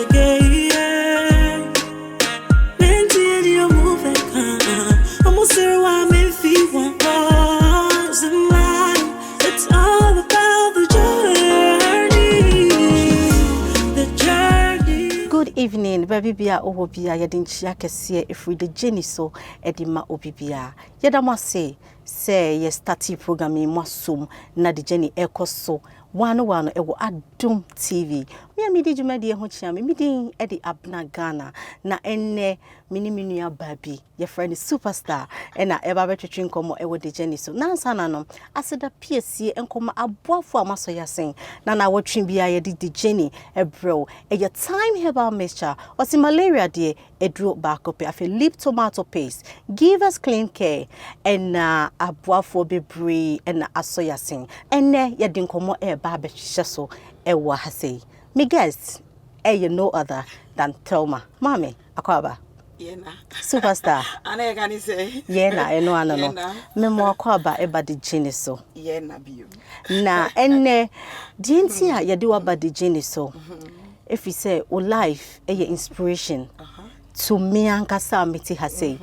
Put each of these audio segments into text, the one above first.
again. Mentally, you're moving. I'm gonna say why I'm in feet one pause in life. It's all about the journey. Good evening, baby bia obibia yedinchia kese efri the Jenny so edima obibia. Yedama say ye starting programming mwasum na the Jenny ekoso wano ewo Adum TV. Me di jumadi ho chia me din e di Abena Ghana na enne mini ya baby ye friend superstar na eba betwetwe nkomo ewo the Jenny so nansa na no aseda PSC enkomo aboafo amaso yasen na wotwe bia ye di the Jenny ebro ye time herbal mixture osi malaria de edro back up afi lip tomato paste give us clean care and aboafo bebre na aso yasen enne ye di nkomo eba betwehye so ewo hase. Me guest, you no other than Thelma. Mommy, akwaba. Yena. Superstar. Ana can say. Yena, no. Me mo akwaba eba di Jenny so. Yena biu. Na enne dinti a yedi waba di Jenny so. If you say o life your inspiration to me ankasa meti hase.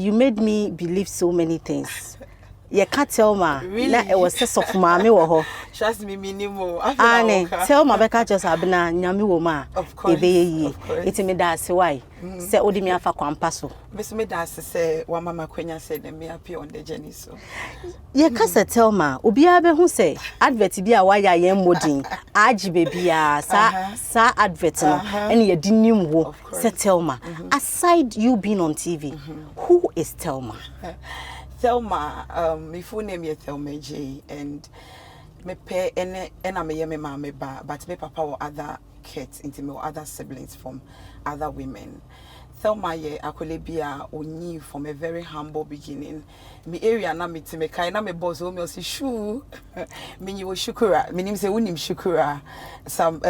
You made me believe so many things. You can't tell me. Really? It was sense of mommy wo. Trust me, minimo. Ane, tell me beka just Abena nyami wo ma. Of course. Iti me da se why. Se odi me afa kwampa so. Miss me da se wa mama kwenya said me appear on the journey so. Ye ka se tell ma obi a be hu se advert bi a wa ya yen modin agi baby a sa advert no ene ye dinim wo se tell ma aside you being on TV who is Thelma? Thelma, my full name is Thelma J, and me pay and I may me mama ba, but me papa or other kids into me other siblings from other women. Thelma ye akole bia oni from a very humble beginning. Me area na me ti me kai na me boss o me o si shu me ni wo shukura me nim say unim shukura some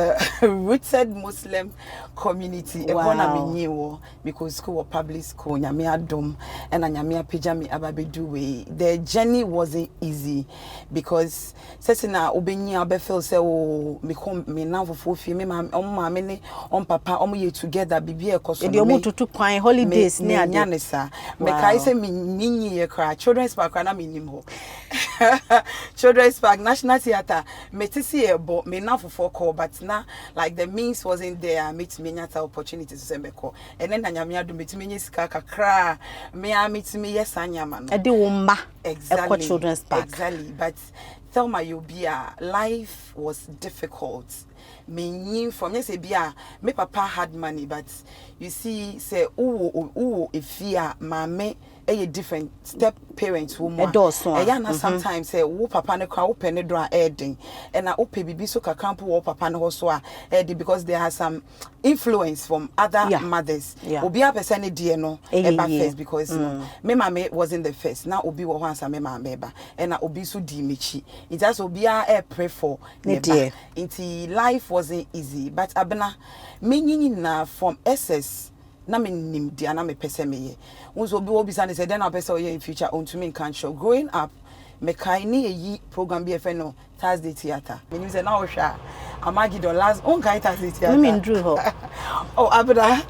rooted Muslim community. Wow. E na me ni wo because school or public school nyame adom and nyame apija me ababedu we. The journey wasn't easy because sesina obenyi abefeel say o me come me na fofo fie me ma me ne on papa omo ye together bibi e koso me to kwine holidays me nyanesa me kai say me ninyi ye kra children's park na me nim ho children's park national theater me tisi e bo me na for call but na like the means wasn't there meet me nyata opportunity to say me call and then nyame adu meet me sika kakra me a meet me yes anyama no e de wo ma exactly children's park exactly but Thelma Yobia life was difficult. Me from yes bia me papa had money but you see say if fear mame a different step parents woman na sometimes say wo papa ne kwa open ne do adding and na ope bibi so kakampo wo papa ne ho so a because there has some influence from other mothers obi a person ne die no eba first because me mame wasn't the first now obi wo ho ansa me mame ba and na obi so di mechi it just obi a pray for ne die into life wasn't easy but Abena me nyinyi na from SS na me nim dia na me pese me ye unso bi obi say then na pese ye in future on to me can show growing up me kai ni yi program bi efe no Thursday theater me nim say na o hwa amagi do last on kai Thursday theater me ndru ho oh Abena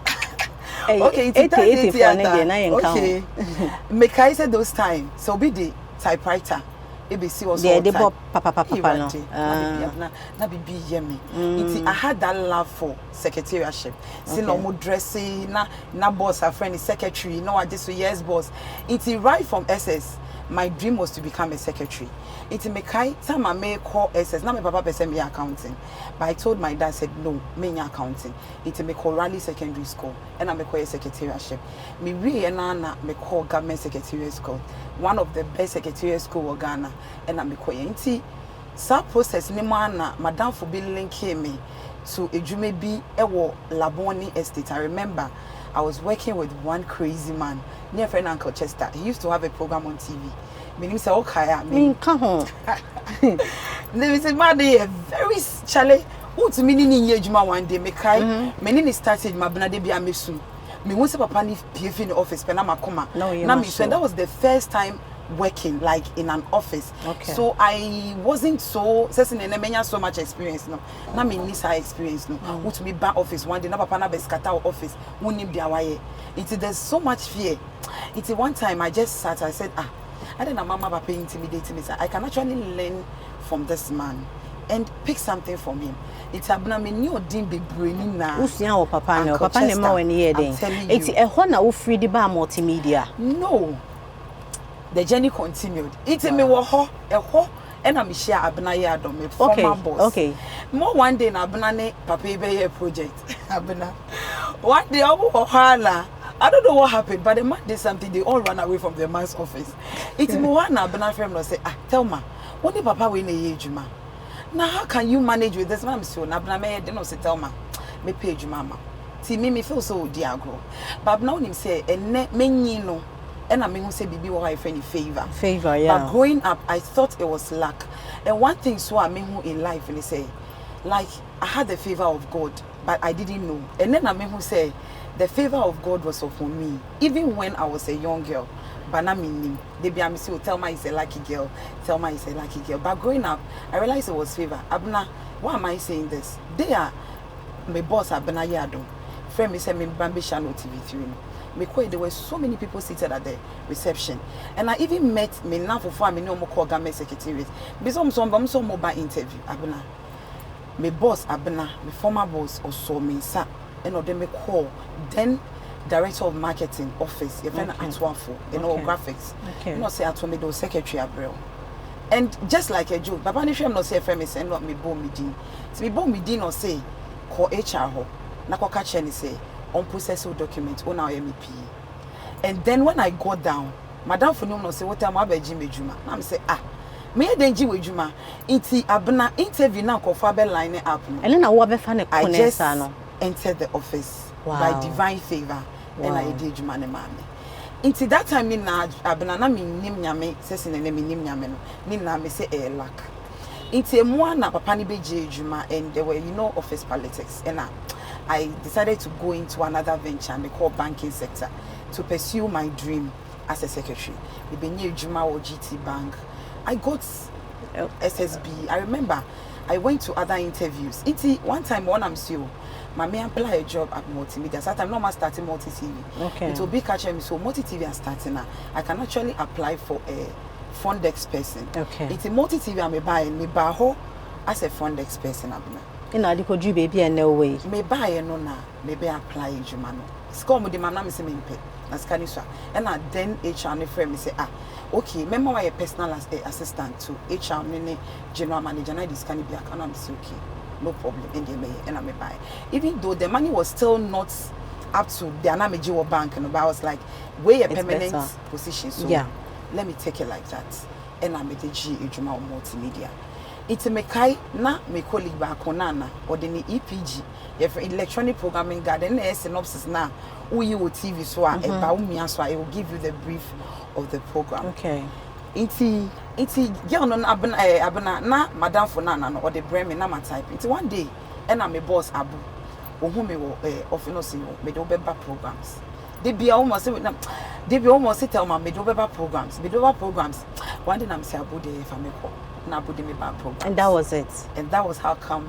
okay it's Thursday theater okay me kai say those time so be the typewriter ABC was all the papa no na bibi yemi I had that love for secretariatship see no mo dressing na boss a friend is secretary no I just yes boss it's right from SS my dream was to become a secretary it's me kai time I may call SS na me papa person me accounting but I told my dad said no me accounting it's me call Raleigh secondary school and I me call a secretariatship me really na me call government secretariat school one of the best secretariat school in Ghana and I me call nti sa process ni na madam for be linking me to ejume bi ewo Laboni estate. I remember I was working with one crazy man near friend Uncle Chester. He used to have a program on TV. Me say okay me come home. There is a man there very chale who to me ni ejuma one day me kai me ni started mabna de bia mesu me won say papa ni PF in the office pe na makoma na me so that was the first time working like in an office. Okay. So I wasn't so so much experience no. Na me need experience no. Which me back office one day na papa na be scatter office. Wunim dia waye. There's so much fear. One time I just sat, I said, I don't know mama papa intimidating me. I can actually learn from this man and pick something from him. It's Abena me new din be brainy na. Usia o papa ne ma when here den. It's a ho na wo free the bar multimedia. No. The journey continued. It's me wo ho, and I'm share Abena Yado, me former boss. Okay. More one day na Abena ne papa be project. Abena. One day I don't know what happened, but the man did something. They all ran away from the man's office. It's me one Abena friend no say, Thelma, when the papa we na juma. Now how can you manage with this man? So Abena me dey no say Thelma, me pay juma ma. See me feel so dear girl. But now him say, enne me no. And I mean, who say baby, what I find favor. Favor, yeah. But growing up, I thought it was luck. And one thing, so I mean, who in life, and they say, like, I had the favor of God, but I didn't know. And then I mean, who say, the favor of God was upon me, even when I was a young girl. But I mean, they be a say, Thelma is a lucky girl. Thelma is a lucky girl. But growing up, I realized it was favor. Abena, why am I saying this? They are my boss, Abena Yado. Friend, me say me Bambi Channel TV3. There were so many people seated at the reception, and I even met me now for me no more call government secretariat. Because some mobile interview. Abena, my boss Abena, my former boss also me sir, and them me call then director of marketing office. You find Atwafo, graphics. You know say Atwame do secretary Abril. And just like a joke, Papa Nisha no say FMS and not me bo me din. So me bo me din or say call HR ho. Na ko catch any say on processor document on our MEP. And then when I got down, Madam Funum say what time I be Jimmy Juma. I'm say me denji we Juma. Iti Abena interview now ko fabe line up. And then I just entered the office by divine favor. Wow. And I did Juma ne mame. Into that time me na Abena na me nim nyame sese ne me nim nyame no. Ni na me say luck. Into mo na papa ni be Juma, and there were office politics, and I decided to go into another venture, I call banking sector, to pursue my dream as a secretary. We been near Juma or GT Bank. I got SSB. I remember I went to other interviews. One time when I'm still, my man apply a job at multimedia. So I'm not starting multi TV. Okay. It will be catching me. So multi TV are starting now. I can actually apply for a front desk person. Okay. It's a multi TV. I'm buy as a front desk person. I could do baby and no way. Me buy no na, maybe apply Jumano. Score me the man na me pay. Na scanning so. And then HR ne friend me say okay, remember my personal assistant to HR ne general manager na this can be account say okay. No problem in the and I may buy. Even though the money was still not up to the Anamejiwo bank, but I was like, way a permanent position. So yeah, let me take it like that. And I made the G Ejuma multimedia. It's a mekai na my colleague back on or the EPG, if electronic programming garden synopsis now, you will TV so I will give you the brief of the program. Okay. It's girl no Abena na madam for nana or the Bremen na my type. It's one day and I'm a boss Abu. Whom me often see me do better programs. They be almost Thelma me do better programs. Me do better programs. One day I'm say Abu de if I me call. Program. And that was it. And that was how come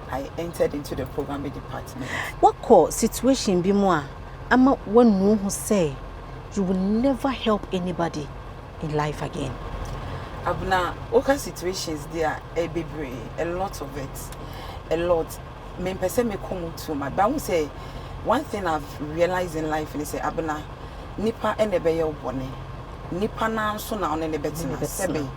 I entered into the programming department. What core situation be more? I'm one who say you will never help anybody in life again. Abena, okay situations there a lot of it. A lot. Me person me come to my but I will say one thing I've realized in life is say Abena nipa enebe ye obone. Nipa na so na on betina sebe.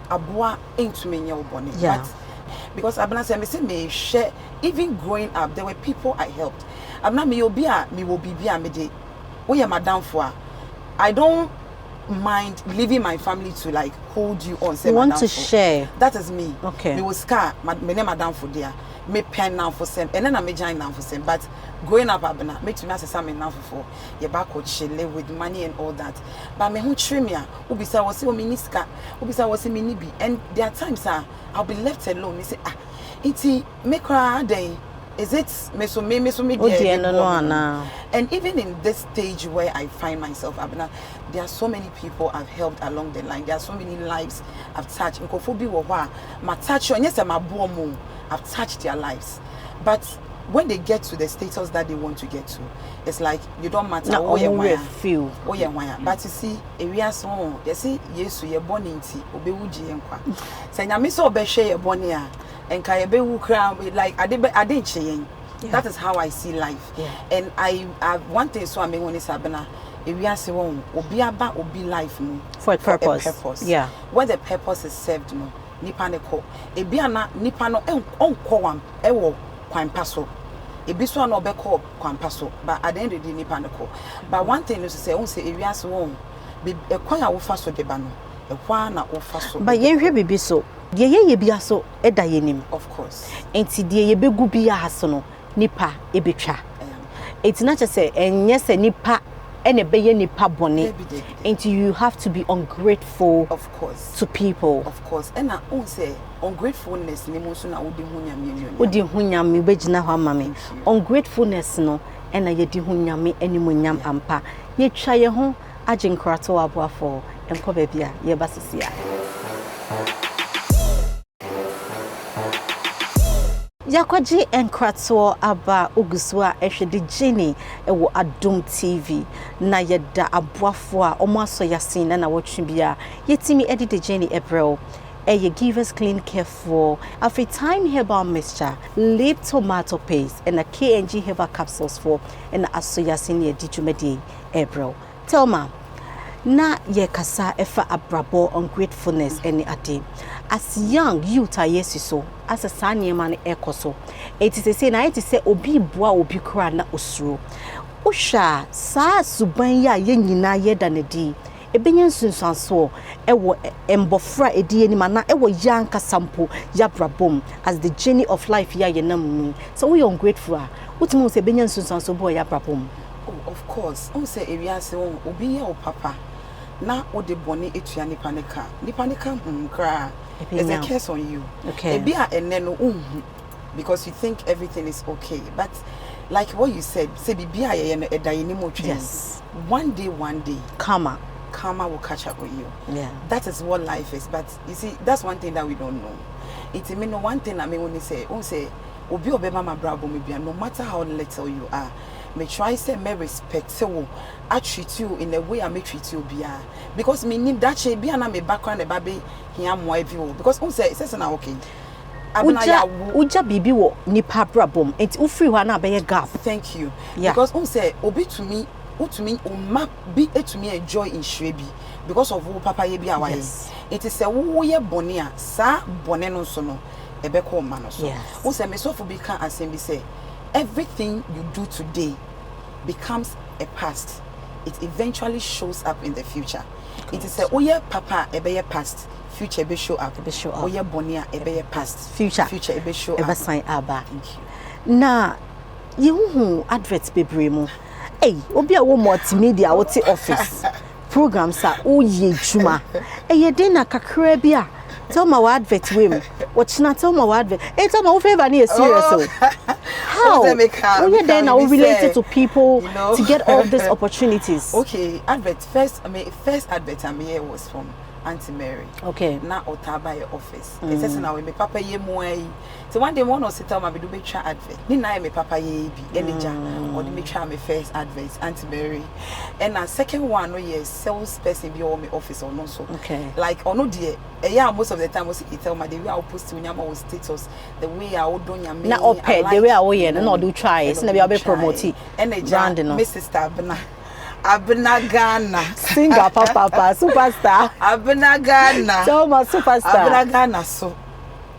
Abua into me nyoboni. Yeah. But because Abena say me share even growing up there were people I helped. Abena me will be me de we madam for I don't mind leaving my family to like hold you on say you want to share. That is me. Okay. Me was scar me name madam for there. Me pen now for some and then I me join now for some but growing up Abena me to me as some now for your back chile with money and all that but me who trim ya ubisa was o miniska ubisa was me nibi and there are times I'll be left alone. They say iti me cry day is it me and even in this stage where I find myself, Abena, there are so many people I've helped along the line. There are so many lives I've touched. I've touched their lives. But when they get to the status that they want to get to, it's like you don't matter. But you see, area so you see, yes, you're born into Obewuji and Kwa. Say, I miss all Beshe Bonia and Kayabewu crown like I didn't change. That is how I see life. And I one thing so I mean when it's Abena, area so Obiaba Obi life no for a purpose. Yeah. When the purpose is served no, Nipaneko, Ebiana Nipano Koam, Ewo, Kwampaso. Ebiso no be called Kwampaso, but at the end of the Nipaneko. But one thing is to say, on say area so be a Kwaya Ufaso de Bano, a Kwana Ufaso. But yen be so, ye be so, Edayenim. Of course. And see, ye be gubia hasono, Nipa, Ebicha. It's not just say, and yes, a Nipa. And a baby nipa bonnet, and you have to be ungrateful, of course, to people, of course. And I won't say ungratefulness. Ungratefulness no, and I yedi hunyami any munyam ampa. Ye try your home, ajin krato abwa for and kobebia ye basisia. Yakwaji enkratso aba oguswa ehwede Jenny ewo Adom TV na yeda aboafo a omo aso yasin na wotwe bia yetimi edit Jenny Ebrel eye Givers Clean Care for after time herbal mixture lip tomato paste and a KNG herbal capsules for and aso yasin ye dijumedi Ebrel Thelma na ye kasa efa abrabo ungratefulness any ade as young youth so as a sanye man ekoso it is say na it say obi boa obi kra na osuro osha sa suban ya ye nyina ye da na di ebenyen sunsanso ewo embofra edi ani mana ewo yanka sampo ya brabom as the journey of life ya ye nam so we ungrateful utumu say ebenyen sunsanso boy ya brabom. Oh, of course. On say area say obi ya o papa na o de boni etua nipanika nkra is a curse on you. Okay. Ebi a eneno because you think everything is okay, but like what you said, say bibia ye no edayeni mo twen. Yes. One day karma will catch up with you. Yeah. That is what life is. But you see, that's one thing that we don't know. It mean one thing I mean when they say obi obema ma brabo me bia, no matter how little you are, me try say me respect so I treat you in the way I may treat you bia, because me need that she bia na me background e baby here mo every because say na okay uja bibi wo nipa brabom enti ufiri ho na be gap. Thank you. Yeah. Because say obi to me map be to me enjoy in shrebi because of who papa ye bi awaye. Yes. It is a wo ye bone a sa bone no so no ebe ko ma no so. Yes. Wo say me so for be can asem bi say everything you do today becomes a past. It eventually shows up in the future. It is a oye papa ebe ye past, future ebe show up. Oye bonia ebe ye past, future ebe show up. Ebe sign aba. Thank you. Na yehu adverts bebre mu. Hey, obi a wo multimedia wo te office. Programs are oye juma. Ye dey na kakra bia. Tell my advert wim. Watch na tell my advert. Hey, tell my favor ni serious so. How? When then are related to people, you know, to get all these opportunities? Okay, first advert I made was from Auntie Mary. Okay. Na otaba your office. It says na we me papa ye moai. So one day one or sit my do be try advert. Ni na me papa ye bi enija or the me try my first advert Auntie Mary. And a second one no yes sales person be on my office or no so. Okay. Like or no dear. Yeah, most of the time was it tell my the way I post to nyama status, the way I would do nyama. Na oped the way I wo ye no do try. So na be promote. Enija my sister Abena Ghana singer papa superstar Abena Ghana Thelma superstar Abena Ghana so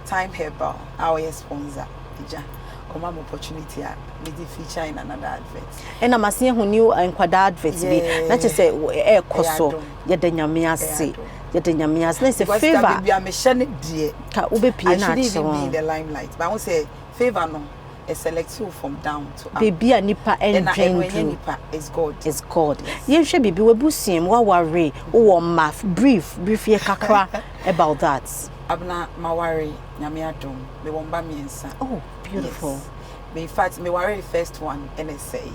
time herbal our sponsor ija come opportunity me the feature in another advert and I'm seeing who new enquada adverts be not just say e koso ye da nyame ase ye da nyame ase na say favor baby am share die ka ubepie na ache in the limelight but I won't say favor no a select from down to up. Baby a nipa nipa is God. Is God. Yen hwe bibi wabusiem wa ware wo math brief ye kakra about that. Abna maware nyame adom me womba miensa. Oh, beautiful. Yes. in fact, me worry first one and I say.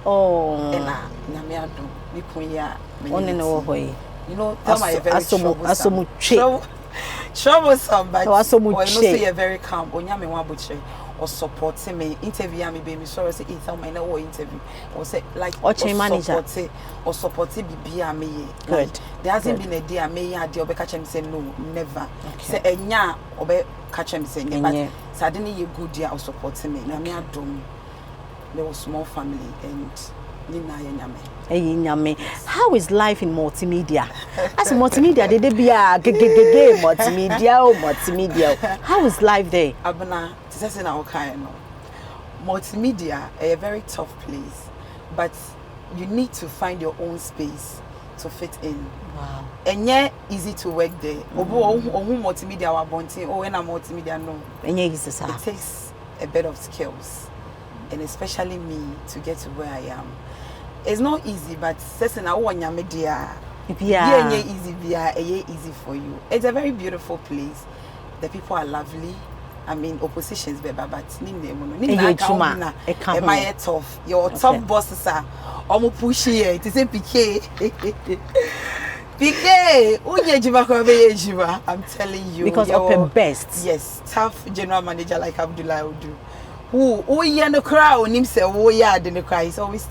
Oh. And nyame adom. Me kunya me. One no boy. You know, Thelma is very troublesome. Troublesome, but you know, say you're very calm. Onyame wa boche or supporting me. Interview me, baby. Sorry, say Thelma in a interview. Or say like or manager or supporting BB me. Good. There hasn't been a day I may had the obe catch him say no, never. Say enya obe catch him say but suddenly you good dear or supporting me. Nyame adom. There was small family and how is life in multimedia? As multimedia, they be a multimedia. How is life there? Abena, this is our kind. Multimedia a very tough place, but you need to find your own space to fit in. Wow. And yeah, easy to work there. Multimedia wa bonti. Oh, when I'm multimedia no. And yeah, it takes a bit of skills, and especially me to get to where I am. It's not easy, but certain I want your media. Yeah, easy for you. It's a very beautiful place. The people are lovely. I mean, oppositions, but am I tough? Your tough bosses are almost pushy. It is a PK. PK. I'm telling you, because of the best. Yes, tough general manager like Abdullah would do. Who in the crowd? Himself, in the crowd. He's always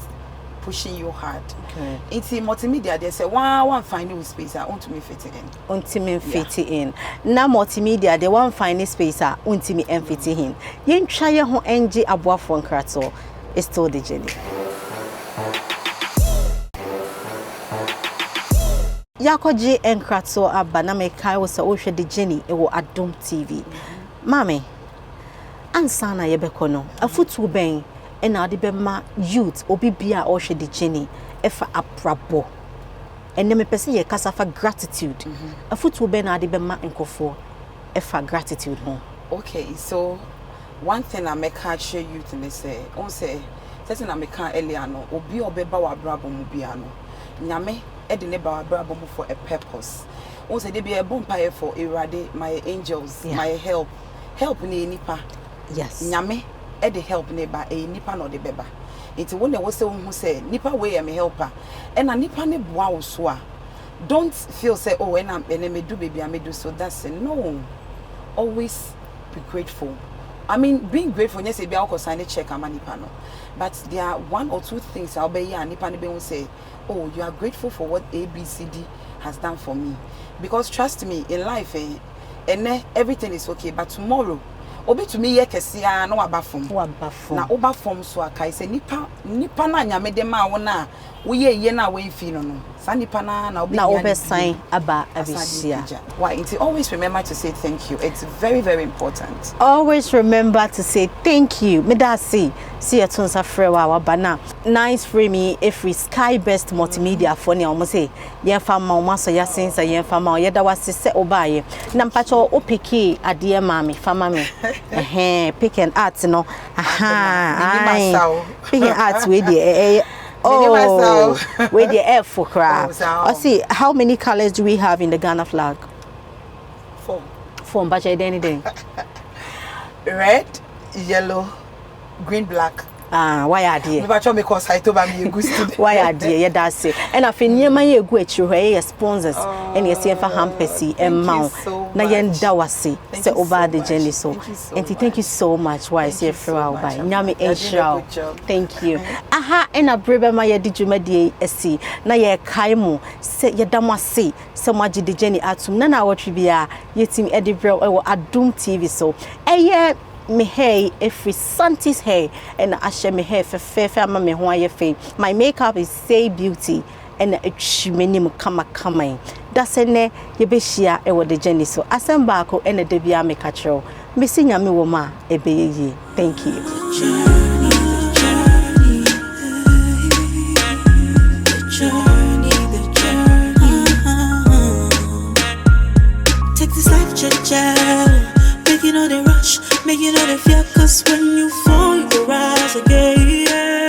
pushing you hard. Okay. It's in multimedia. They say one finding space. I want to me fit in. Want me fit in. Now multimedia. They want finding space. I want me fit in. You try your whole NG abwa from krato. It's still the journey. Yakoji and krato abana me kai was a oshe the journey. It will Adom TV. Mami, ansana yebekono. A foot will bang. And now the bema youth obi bia or she the journey efa aprabo and me person ye kasa for gratitude a foot will be na the bema nkofo efa gratitude home. Okay, so one thing I make her share youth and they say on say certain I make her earlier no obi obeba wa brabo mu bia no nyame e de ne ba brabo mu for a purpose. On say they be a bonfire for irade my angels, my help ni nipa. Yes, nyame e the help neighbor e nipa no de beba. It's when they was say who say nipa way am helper and a nipa ne boa wo so a don't feel say oh when I'm me do baby I may do so. That's it. No, always be grateful. I mean being grateful yes be alcohol sign a check am nipa no, but there are one or two things I'll be here nipa ne be won say oh you are grateful for what ABCD has done for me, because trust me in life and everything is okay, but tomorrow obi to me ye kesia na wabafom na obafom so akai se nipa na nyame de ma wona wo ye na we fi no sa nipa na obi na obesan aba abisia. Why it always remember to say thank you. It's very very important. Always remember to say thank you. Me da see etonsa frewa wa bana nice free me every sky best multimedia for ne omo say ye fa ma o maso ya sensa ye fa ma ye da wase se obaye na mpacho opiki ade ma me fa ma me pick and art no pick and art we the oh with the air for crap. I see how many colors do we have in the Ghana flag? 4 but anything red, yellow, green, black. Why are dear? Because I told me good student. Why are dear? Yeah, that's it. And I feel near my go at your sponsors and you see for hampessy and mount. Nayan Dawasi say over the journey. So and thank you so much. Why is here for our by Nami and Shroud? Thank you. Aha, and a brave my did you media see? Na ye Kaimo say your damasi so much the journey at Nana what you be a team Edinburgh or Adom TV. So yeah. Me hair every Santis hair and I share me hair for fair me why fe. My makeup is say beauty and a chimney kama. That's a ne ye be share e the journey. So asembako and a debia me catcho. Missing a me woma e be ye. Thank you. Take this life, make you know they rush, make you know they fear, cause when you fall, you rise again.